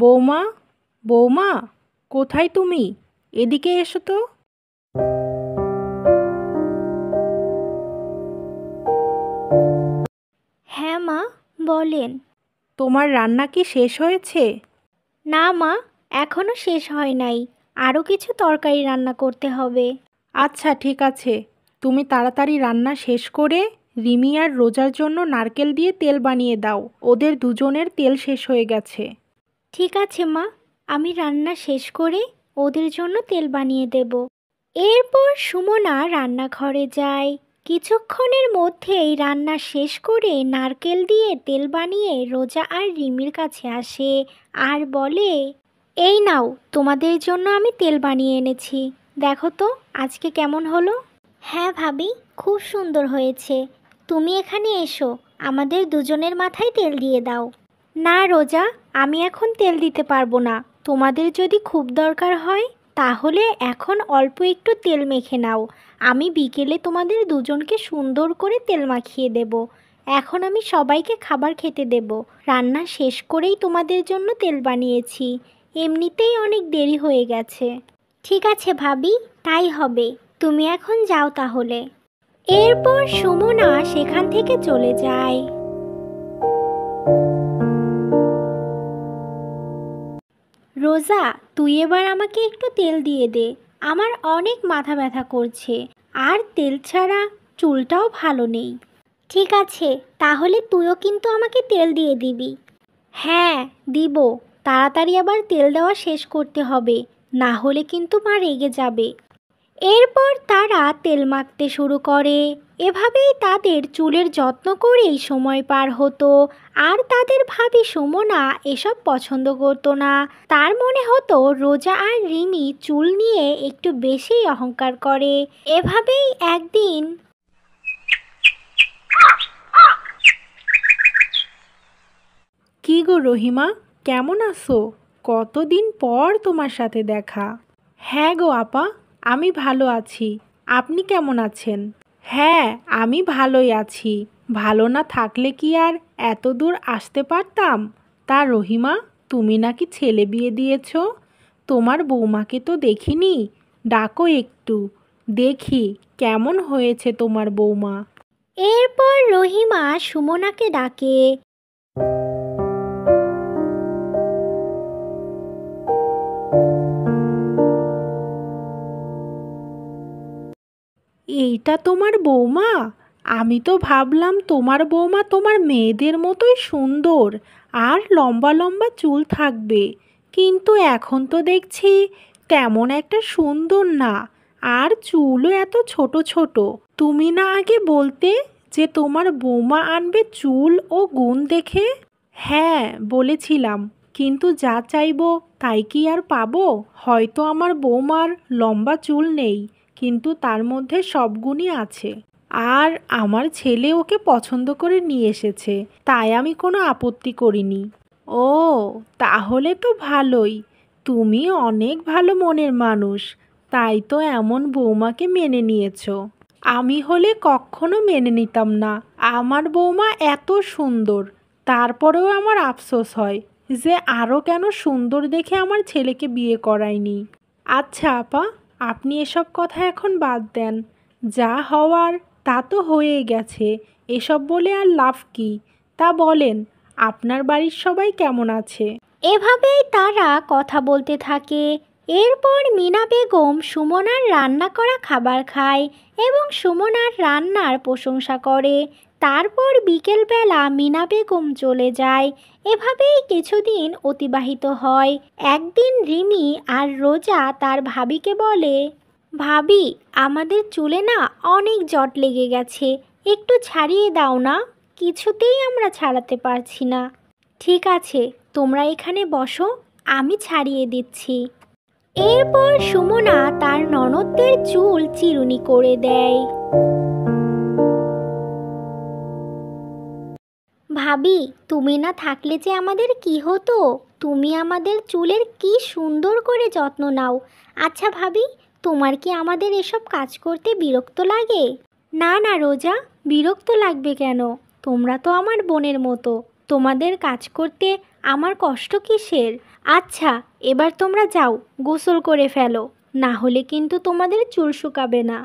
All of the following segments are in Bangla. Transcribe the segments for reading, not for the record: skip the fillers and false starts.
বৌমা, বৌমা, কোথায় তুমি? এদিকে এসো তো। হ্যাঁ মা, বলেন। তোমার রান্না কি শেষ হয়েছে? না মা, এখনো শেষ হয় নাই, আরও কিছু তরকারি রান্না করতে হবে। আচ্ছা ঠিক আছে, তুমি তাড়াতাড়ি রান্না শেষ করে রিমি আর রোজার জন্য নারকেল দিয়ে তেল বানিয়ে দাও। ওদের দুজনের তেল শেষ হয়ে গেছে। ঠিক আছে মা, আমি রান্না শেষ করে ওদের জন্য তেল বানিয়ে দেব। এরপর সুমনা রান্নাঘরে যায়। কিছুক্ষণের মধ্যেই রান্না শেষ করে নারকেল দিয়ে তেল বানিয়ে রোজা আর রিমির কাছে আসে আর বলে, এই নাও, তোমাদের জন্য আমি তেল বানিয়ে এনেছি, দেখো তো আজকে কেমন হলো। হ্যাঁ ভাবি, খুব সুন্দর হয়েছে। তুমি এখানে এসো, আমাদের দুজনের মাথায় তেল দিয়ে দাও। না রোজা, আমি এখন তেল দিতে পারবো না। তোমাদের যদি খুব দরকার হয় তাহলে এখন অল্প একটু তেল মেখে নাও। আমি বিকেলে তোমাদের দুজনকে সুন্দর করে তেল মাখিয়ে দেব। এখন আমি সবাইকে খাবার খেতে দেব। রান্না শেষ করেই তোমাদের জন্য তেল বানিয়েছি, এমনিতেই অনেক দেরি হয়ে গেছে। ঠিক আছে ভাবি, তাই হবে। তুমি এখন যাও তাহলে। এরপর সুমনা সেখান থেকে চলে যায়। রোজা, তুই এবার আমাকে একটু তেল দিয়ে দে। আমার অনেক মাথা ব্যথা করছে, আর তেল ছাড়া চুলটাও ভালো নেই। ঠিক আছে, তাহলে তুইও কিন্তু আমাকে তেল দিয়ে দিবি। হ্যাঁ, দিব। তাড়াতাড়ি আবার তেল দেওয়া শেষ করতে হবে, না হলে কিন্তু মা রেগে যাবে। এরপর তারা তেল মাখতে শুরু করে। এভাবেই তাদের চুলের যত্ন করেই সময় পার হতো। আর তাদের ভাবি সুমনা এসব পছন্দ করতো না। তার মনে হতো রোজা আর রিমি চুল নিয়ে একটু বেশিই অহংকার করে। এভাবেই একদিন কি গো রহিমা, কেমন আছো? কতদিন পর তোমার সাথে দেখা। হ্যাঁ গো আপা, আমি ভালো আছি। আপনি কেমন আছেন? হ্যাঁ, আমি ভালোই আছি। ভালো না থাকলে কি আর এত দূর আসতে পারতাম? তা রহিমা, তুমি নাকি ছেলে বিয়ে দিয়েছ? তোমার বৌমাকে তো দেখিনি, ডাকো একটু, দেখি কেমন হয়েছে তোমার বৌমা। এরপর রহিমা সুমনাকে ডাকে। এইটা তোমার বৌমা? আমি তো ভাবলাম তোমার বৌমা তোমার মেয়েদের মতোই সুন্দর আর লম্বা লম্বা চুল থাকবে, কিন্তু এখন তো দেখছি তেমন একটা সুন্দর না, আর চুলও এত ছোট ছোট। তুমি না আগে বলতে যে তোমার বৌমা আনবে চুল ও গুণ দেখে? হ্যাঁ বলেছিলাম, কিন্তু যা চাইবো তাই কি আর পাবো? হয়তো আমার বৌমার লম্বা চুল নেই, কিন্তু তার মধ্যে সব গুণই আছে। আর আমার ছেলে ওকে পছন্দ করে নিয়ে এসেছে, তাই আমি কোনো আপত্তি করিনি। ও, তাহলে তো ভালোই। তুমি অনেক ভালো মনের মানুষ, তাই তো এমন বৌমাকে মেনে নিয়েছো। আমি হলে কখনো মেনে নিতাম না। আমার বৌমা এত সুন্দর, তারপরেও আমার আফসোস হয় যে আরও কেন সুন্দর দেখে আমার ছেলেকে বিয়ে করায়নি। আচ্ছা আপা, আপনি এসব কথা এখন বাদ দেন। যা হওয়ার তা তো হয়েই গেছে, এসব বলে আর লাভ কি? তা বলেন, আপনার বাড়ির সবাই কেমন আছে? এভাবেই তারা কথা বলতে থাকে। এরপর মিনা বেগম সুমনার রান্না করা খাবার খায় এবং সুমনার রান্নার প্রশংসা করে। তারপর বিকেলবেলা মিনা বেগম চলে যায়। এভাবেই কিছুদিন অতিবাহিত হয়। একদিন রিমি আর রোজা তার ভাবিকে বলে, ভাবি, আমাদের চুলে না অনেক জট লেগে গেছে, একটু ছাড়িয়ে দাও না। কিছুতেই আমরা ছাড়াতে পারছি না। ঠিক আছে, তোমরা এখানে বসো, আমি ছাড়িয়ে দিচ্ছি। এরপর সুমনা তার ননদদের চুল চিরুনি করে দেয়। ভাবি, তুমি না থাকলে যে আমাদের কি হতো? তুমি আমাদের চুলের কি সুন্দর করে যত্ন নাও। আচ্ছা ভাবি, তোমার কি আমাদের এসব কাজ করতে বিরক্ত লাগে? না না রোজা, বিরক্ত লাগবে কেন? তোমরা তো আমার বোনের মতো, তোমাদের কাজ করতে আমার কষ্ট কিসের? আচ্ছা, এবার তোমরা যাও, গোসল করে ফেলো, না হলে কিন্তু তোমাদের চুল শুকাবে না।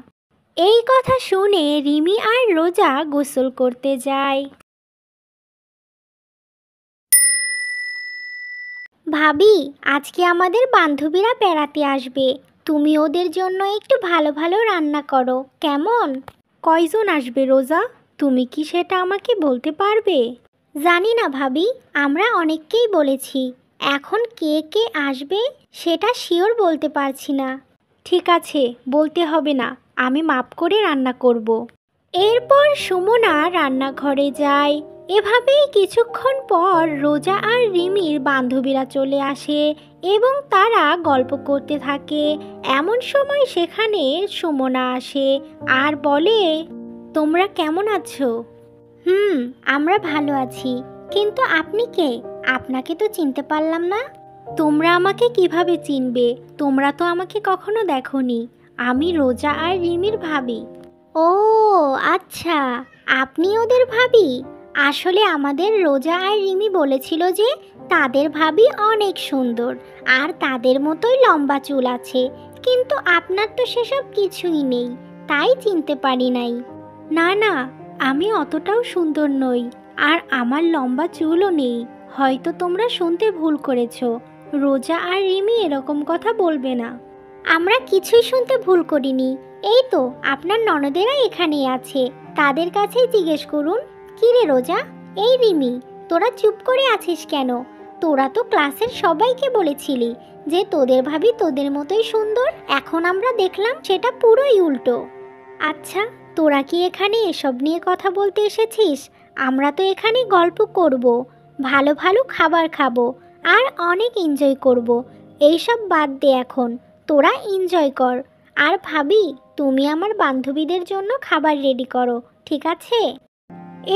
এই কথা শুনে রিমি আর রোজা গোসল করতে যায়। ভাবি, আজকে আমাদের বান্ধবীরা বেড়াতে আসবে, তুমি ওদের জন্য একটু ভালো ভালো রান্না করো, কেমন? কয়জন আসবে রোজা? তুমি কি সেটা আমাকে বলতে পারবে? জানি না ভাবি, আমরা অনেককেই বলেছি, এখন কে কে আসবে সেটা শিওর বলতে পারছি না। ঠিক আছে, বলতে হবে না, আমি মাপ করে রান্না করব। এরপর সুমনা রান্নাঘরে যায়। এভাবেই কিছুক্ষণ পর রোজা আর রিমির বান্ধবীরা চলে আসে এবং তারা গল্প করতে থাকে। এমন সময় সেখানে সুমনা আসে আর বলে, তোমরা কেমন আছো? আমরা ভালো আছি, কিন্তু আপনি কে? আপনাকে তো চিনতে পারলাম না। তোমরা আমাকে কিভাবে চিনবে? তোমরা তো আমাকে কখনো দেখোনি। আমি রোজা আর রিমির ভাবি। ও আচ্ছা, আপনি ওদের ভাবি? আসলে আমাদের রোজা আর রিমি বলেছিল যে তাদের ভাবি অনেক সুন্দর আর তাদের মতোই লম্বা চুল আছে, কিন্তু আপনার তো সেসব কিছুই নেই, তাই চিনতে পারি নাই। না না, আমি অতটাও সুন্দর নই, আর আমার লম্বা চুলও নেই। হয়তো তোমরা শুনতে ভুল করেছো। রোজা আর রিমি এরকম কথা বলবে না। আমরা কিছুই শুনতে ভুল করিনি। এই তো আপনার ননদেরা এখানেই আছে, তাদের কাছেই জিজ্ঞেস করুন। কি রে রোজা, এই রিমি, তোরা চুপ করে আছিস কেন? তোরা তো ক্লাসের সবাইকে বলেছিলি যে তোদের ভাবি তোদের মতোই সুন্দর, এখন আমরা দেখলাম সেটা পুরোই উল্টো। আচ্ছা, তোরা কি এখানে এসব নিয়ে কথা বলতে এসেছিস? আমরা তো এখানে গল্প করব, ভালো ভালো খাবার খাবো আর অনেক এনজয় করব। এইসব বাদ দে এখন, তোরা এনজয় কর। আর ভাবি, তুমি আমার বান্ধবীদের জন্য খাবার রেডি করো, ঠিক আছে?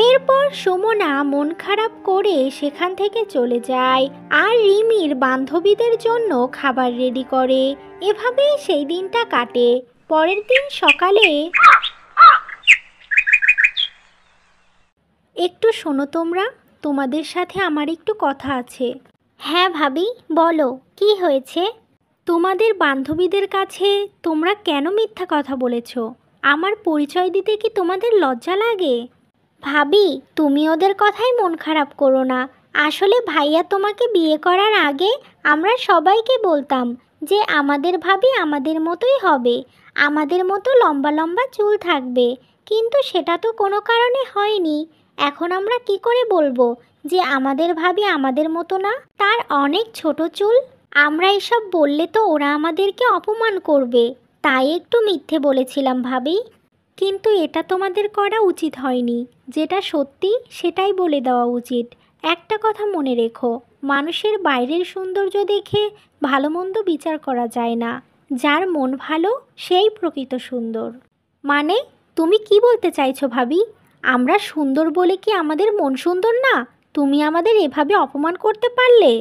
এরপর সুমনা মন খারাপ করে সেখান থেকে চলে যায় আর রিমির বান্ধবীদের জন্য খাবার রেডি করে। এভাবেই সেই দিনটা কাটে। পরের দিন সকালে, একটু শোনো তোমরা, তোমাদের সাথে আমার একটু কথা আছে। হ্যাঁ ভাবি, বলো, কি হয়েছে? তোমাদের বান্ধবীদের কাছে তোমরা কেন মিথ্যা কথা বলেছো? আমার পরিচয় দিতে কি তোমাদের লজ্জা লাগে? ভাবি, তুমি ওদের কথাই মন খারাপ করো না। আসলে ভাইয়া তোমাকে বিয়ে করার আগে আমরা সবাইকে বলতাম যে আমাদের ভাবি আমাদের মতোই হবে, আমাদের মতো লম্বা লম্বা চুল থাকবে, কিন্তু সেটা তো কোনো কারণে হয়নি। এখন আমরা কি করে বলবো যে আমাদের ভাবি আমাদের মতো না? তার অনেক ছোট চুল। আমরা এসব বললে তো ওরা আমাদেরকে অপমান করবে, তাই একটু মিথ্যে বলেছিলাম ভাবি। কিন্তু এটা তোমাদের করা উচিত হয়নি। যেটা সত্যি সেটাই বলে দেওয়া উচিত। একটা কথা মনে রেখো, মানুষের বাইরের সৌন্দর্য দেখে ভালো মন্দ বিচার করা যায় না। যার মন ভালো সেই প্রকৃত সুন্দর। মানে, তুমি কি বলতে চাইছো ভাবি? আমরা সুন্দর বলে কি আমাদের মন সুন্দর না? তুমি আমাদের এভাবে অপমান করতে পারলে?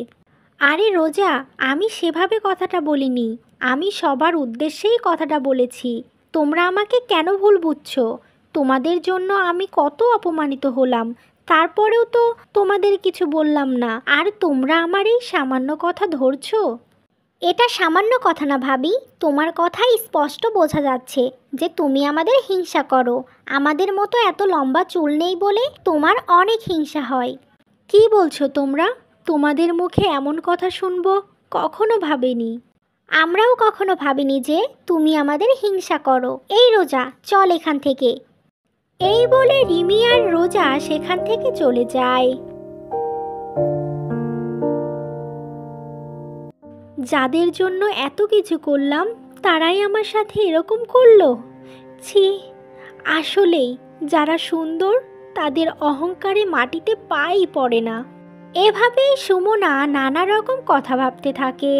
আরে রোজা, আমি সেভাবে কথাটা বলিনি। আমি সবার উদ্দেশ্যেই কথাটা বলেছি। তোমরা আমাকে কেন ভুল বুঝছো? তোমাদের জন্য আমি কত অপমানিত হলাম, তারপরেও তো তোমাদের কিছু বললাম না, আর তোমরা আমার এই সামান্য কথা ধরছো। এটা সামান্য কথা না ভাবি, তোমার কথাই স্পষ্ট বোঝা যাচ্ছে যে তুমি আমাদের হিংসা করো। আমাদের মতো এত লম্বা চুল নেই বলে তোমার অনেক হিংসা হয়। কি বলছো তোমরা? তোমাদের মুখে এমন কথা শুনবো কখনো ভাবিনি। আমরাও কখনো ভাবিনি যে তুমি আমাদের হিংসা করো। এই রোজা, চল এখান থেকে। এই বলে রিমি আর রোজা সেখান থেকে চলে যায়। যাদের জন্য এত কিছু করলাম তারাই আমার সাথে এরকম করলো। ছি, আসলেই যারা সুন্দর তাদের অহংকারে মাটিতে পাই পড়ে না। এভাবেই সুমনা নানা রকম কথা ভাবতে থাকে।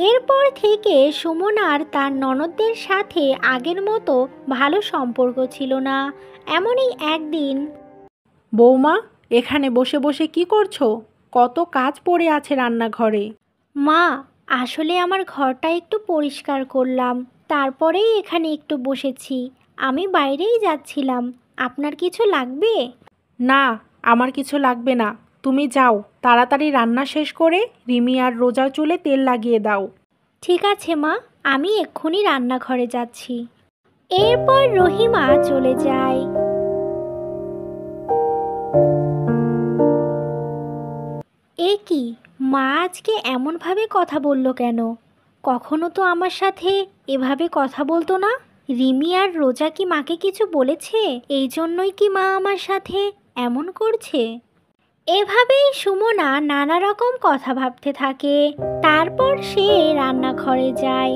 এরপর থেকে সুমনার তার ননদদের সাথে আগের মতো ভালো সম্পর্ক ছিল না। এমনই একদিন, বৌমা, এখানে বসে বসে কি করছো? কত কাজ পড়ে আছে রান্নাঘরে। মা, আসলে আমার ঘরটা একটু পরিষ্কার করলাম, তারপরেই এখানে একটু বসেছি। আমি বাইরেই যাচ্ছিলাম, আপনার কিছু লাগবে? না, আমার কিছু লাগবে না। তুমি যাও, তাড়াতাড়ি রান্না শেষ করে রিমি আর রোজার চুলে তেল লাগিয়ে দাও। ঠিক আছে মা, আমি এক্ষুনি রান্নাঘরে যাচ্ছি। এরপর রহিমা চলে যায়। এ কি, মা আজকে এমনভাবে কথা বলল কেন? কখনো তো আমার সাথে এভাবে কথা বলতো না। রিমি আর রোজা কি মাকে কিছু বলেছে? এই জন্যই কি মা আমার সাথে এমন করছে? এভাবেই সুমনা নানা রকম কথা ভাবতে থাকে। তারপর সে রান্নাঘরে যায়।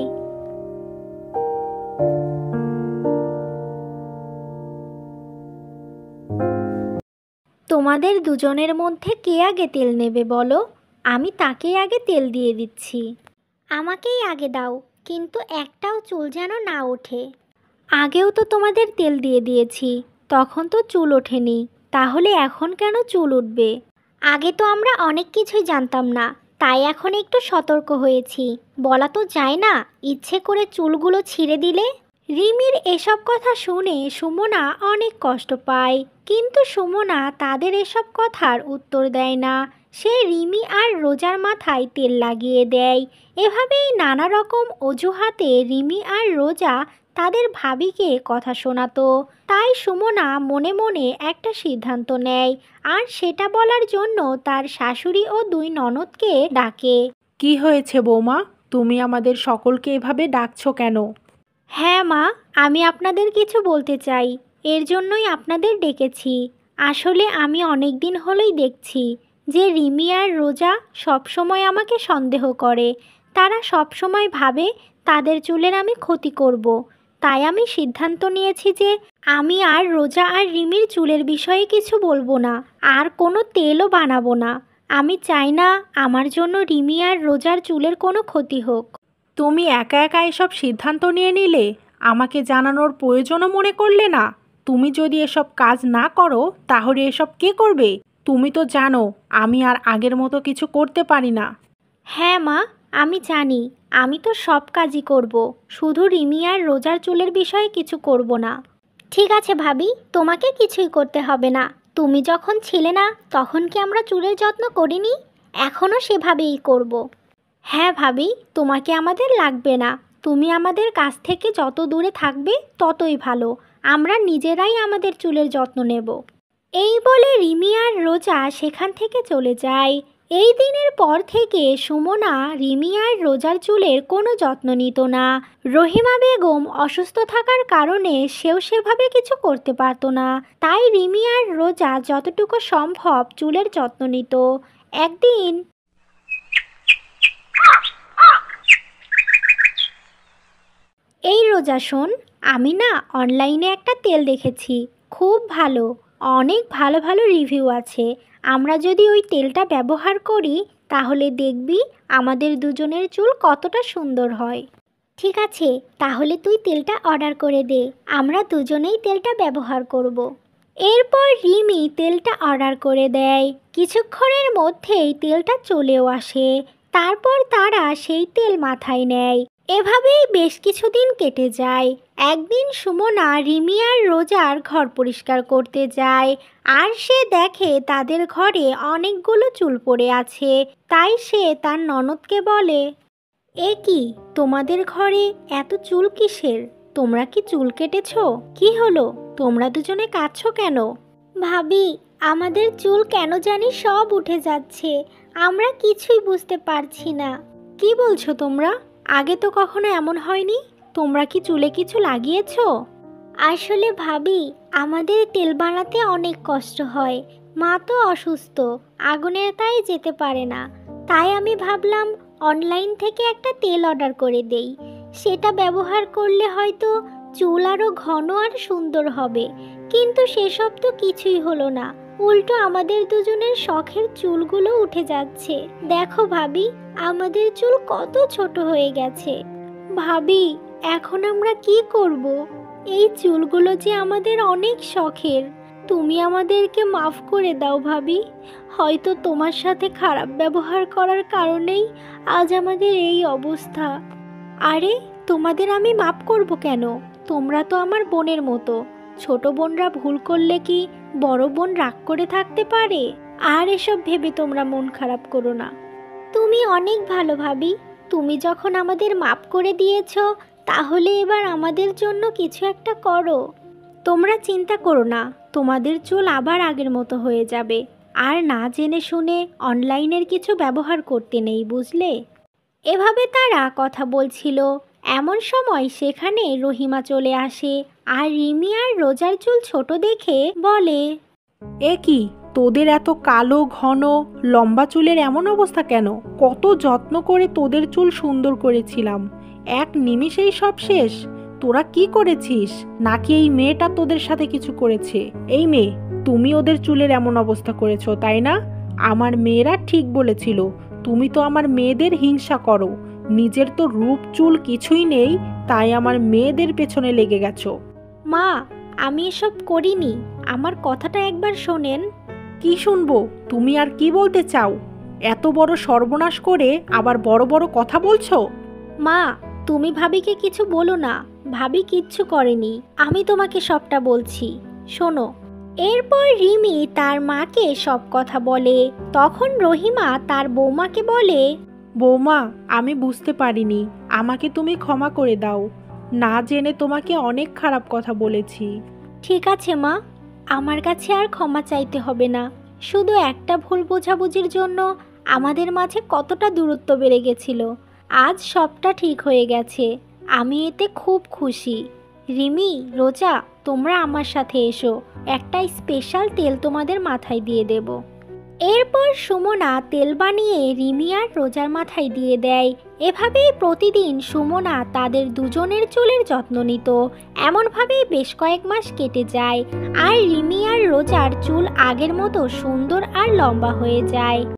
তোমাদের দুজনের মধ্যে কে আগে তেল নেবে বলো? আমি তাকেই আগে তেল দিয়ে দিচ্ছি। আমাকেই আগে দাও, কিন্তু একটাও চুল যেন না ওঠে। আগেও তো তোমাদের তেল দিয়ে দিয়েছি, তখন তো চুল ওঠেনি, তাহলে এখন কেন চুল উঠবে? আগে তো আমরা অনেক কিছুই জানতাম না, তাই এখন একটু সতর্ক হয়েছি। বলা তো যায় না, ইচ্ছে করে চুলগুলো ছিঁড়ে দিলে। রিমির এসব কথা শুনে সুমনা অনেক কষ্ট পায়, কিন্তু সুমনা তাদের এসব কথার উত্তর দেয় না। সে রিমি আর রোজার মাথায় তেল লাগিয়ে দেয়। এভাবেই নানা রকম অজুহাতে রিমি আর রোজা তাদের ভাবিকে কথা শোনাতো। তাই সুমনা মনে মনে একটা সিদ্ধান্ত নেয়, আর সেটা বলার জন্য তার শাশুড়ি ও দুই ননদকে ডাকে। কি হয়েছে বৌমা, তুমি আমাদের সকলকে এভাবে ডাকছো কেন? হ্যাঁ মা, আমি আপনাদের কিছু বলতে চাই, এর জন্যই আপনাদের ডেকেছি। আসলে আমি অনেক দিন হলোই দেখছি যে রিমি আর রোজা সবসময় আমাকে সন্দেহ করে। তারা সবসময় ভাবে তাদের চুলের আমি ক্ষতি করব। তাই আমি সিদ্ধান্ত নিয়েছি যে আমি আর রোজা আর রিমির চুলের বিষয়ে কিছু বলবো না, আর কোনো তেলও বানাবো না। আমি চাই না আমার জন্য রিমি আর রোজার চুলের কোনো ক্ষতি হোক। তুমি একা একা এসব সিদ্ধান্ত নিয়ে নিলে, আমাকে জানানোর প্রয়োজনও মনে করলে না? তুমি যদি এসব কাজ না করো তাহলে এসব কে করবে? তুমি তো জানো আমি আর আগের মতো কিছু করতে পারি না। হ্যাঁ মা, আমি জানি, আমি তো সব কাজই করব, শুধু রিমি আর রোজার চুলের বিষয়ে কিছু করব না। ঠিক আছে ভাবি, তোমাকে কিছুই করতে হবে না। তুমি যখন ছিলে না তখন কি আমরা চুলের যত্ন করিনি? এখনও সেভাবেই করব। হ্যাঁ ভাবি, তোমাকে আমাদের লাগবে না। তুমি আমাদের কাছ থেকে যত দূরে থাকবে ততই ভালো। আমরা নিজেরাই আমাদের চুলের যত্ন নেব। এই বলে রিমি আর রোজা সেখান থেকে চলে যায়। এই দিনের পর থেকে সুমনা রিমি আর রোজার চুলের কোনো যত্ন নিত না। রহিমা বেগম অসুস্থ থাকার কারণে সেও সেভাবে কিছু করতে পারত না। তাই রিমি আর রোজা যতটুকু সম্ভব চুলের যত্ন নিত। একদিন, এই রোজা শোন, আমি না অনলাইনে একটা তেল দেখেছি, খুব ভালো, অনেক ভালো ভালো রিভিউ আছে। আমরা যদি ওই তেলটা ব্যবহার করি তাহলে দেখবি আমাদের দুজনের চুল কতটা সুন্দর হয়। ঠিক আছে, তাহলে তুই তেলটা অর্ডার করে দে, আমরা দুজনেই তেলটা ব্যবহার করব। এরপর রিমি তেলটা অর্ডার করে দেয়। কিছুক্ষণের মধ্যেই তেলটা চলেও আসে। তারপর তারা সেই তেল মাথায় নেয়। এভাবেই বেশ কিছুদিন কেটে যায়। একদিন সুমনা রিমি আর রোজার ঘর পরিষ্কার করতে যায়, আর সে দেখে তাদের ঘরে অনেকগুলো চুল পড়ে আছে। তাই সে তার ননদকে বলে, এ কি, তোমাদের ঘরে এত চুল কিসের? তোমরা কি চুল কেটেছো? কি হলো, তোমরা দুজনে কাঁদছো কেন? ভাবি, আমাদের চুল কেন জানি সব উঠে যাচ্ছে, আমরা কিছুই বুঝতে পারছি না। কি বলছো তোমরা? আগে তো কখনো এমন হয়নি। তোমরা কি চুলে কিছু লাগিয়েছো? আসলে ভাবি, আমাদের তেল বানাতে অনেক কষ্ট হয়। মা তো অসুস্থ, আগুনের তাই যেতে পারে না। তাই আমি ভাবলাম অনলাইন থেকে একটা তেল অর্ডার করে দেই। সেটা ব্যবহার করলে হয়তো চুল আরও ঘন আর সুন্দর হবে। কিন্তু সেসব তো কিছুই হলো না, উল্টো আমাদের দুজনের শখের চুলগুলো উঠে যাচ্ছে। দেখো ভাবি, আমাদের চুল কত ছোট হয়ে গেছে। ভাবি, এখন আমরা কি করব? এই চুলগুলো যে আমাদের অনেক শখের। তুমি আমাদেরকে মাফ করে দাও ভাবি। হয়তো তোমার সাথে খারাপ ব্যবহার করার কারণেই আজ আমাদের এই অবস্থা। আরে, তোমাদের আমি মাফ করব কেন? তোমরা তো আমার বোনের মতো। ছোট বোনরা ভুল করলে কি বড় বোন রাগ করে থাকতে পারে? আর এসব ভেবে তোমরা মন খারাপ করো না। তুমি অনেক ভালো ভাবি। তুমি যখন আমাদের মাপ করে দিয়েছো, তাহলে এবার আমাদের জন্য কিছু একটা করো। তোমরা চিন্তা করো না, তোমাদের চুল আবার আগের মতো হয়ে যাবে। আর না জেনে শুনে অনলাইনের কিছু ব্যবহার করতে নেই, বুঝলে? এভাবে তারা কথা বলছিল। এমন সময় সেখানে রহিমা চলে আসে আর রিমি আর রোজার চুল ছোট দেখে বলে, এ কি, তোদের এত কালো ঘন লম্বা চুলের এমন অবস্থা কেন? কত যত্ন করে তোদের চুল সুন্দর করেছিলাম, এক নিমিষেই সব শেষ। তোরা কি করেছিস? নাকি এই মেয়েটা তোদের সাথে কিছু করেছে? এই মেয়ে, তুমি ওদের চুলের এমন অবস্থা করেছো, তাই না? আমার মেয়েরা ঠিক বলেছিল, তুমি তো আমার মেয়েদের হিংসা করো। নিজের তো রূপ চুল কিছুই নেই, তাই আমার মেয়েদের পেছনে লেগে গেছো। মা, আমি এসব করিনি। আমার কথাটা একবার শোনেন। কি শুনবো? তুমি আর কি বলতে চাও? এত বড় সর্বনাশ করে আবার বড় বড় কথা বলছো? মা, তুমি ভাবিকে কিছু বলো না। ভাবি কিচ্ছু করেনি, আমি তোমাকে সবটা বলছি, শোনো। এরপর রিমি তার মাকে সব কথা বলে। তখন রহিমা তার বৌমাকে বলে, বৌমা, আমি বুঝতে পারিনি, আমাকে তুমি ক্ষমা করে দাও। না জেনে তোমাকে অনেক খারাপ কথা বলেছি। ঠিক আছে মা, আমার কাছে আর ক্ষমা চাইতে হবে না। শুধু একটা ভুল বোঝাবুঝির জন্য আমাদের মাঝে কতটা দূরত্ব বেড়ে গেছিল। আজ সবটা ঠিক হয়ে গেছে, আমি এতে খুব খুশি। রিমি, রোজা, তোমরা আমার সাথে এসো, একটা স্পেশাল তেল তোমাদের মাথায় দিয়ে দেব। এরপর সুমনা তেল বানিয়ে রিমি আর রোজার মাথায় দিয়ে দেয়। এভাবেই প্রতিদিন সুমনা তাদের দুজনের চুলের যত্ন নিত। এমনভাবেই বেশ কয়েক মাস কেটে যায় আর রিমি আর রোজার চুল আগের মতো সুন্দর আর লম্বা হয়ে যায়।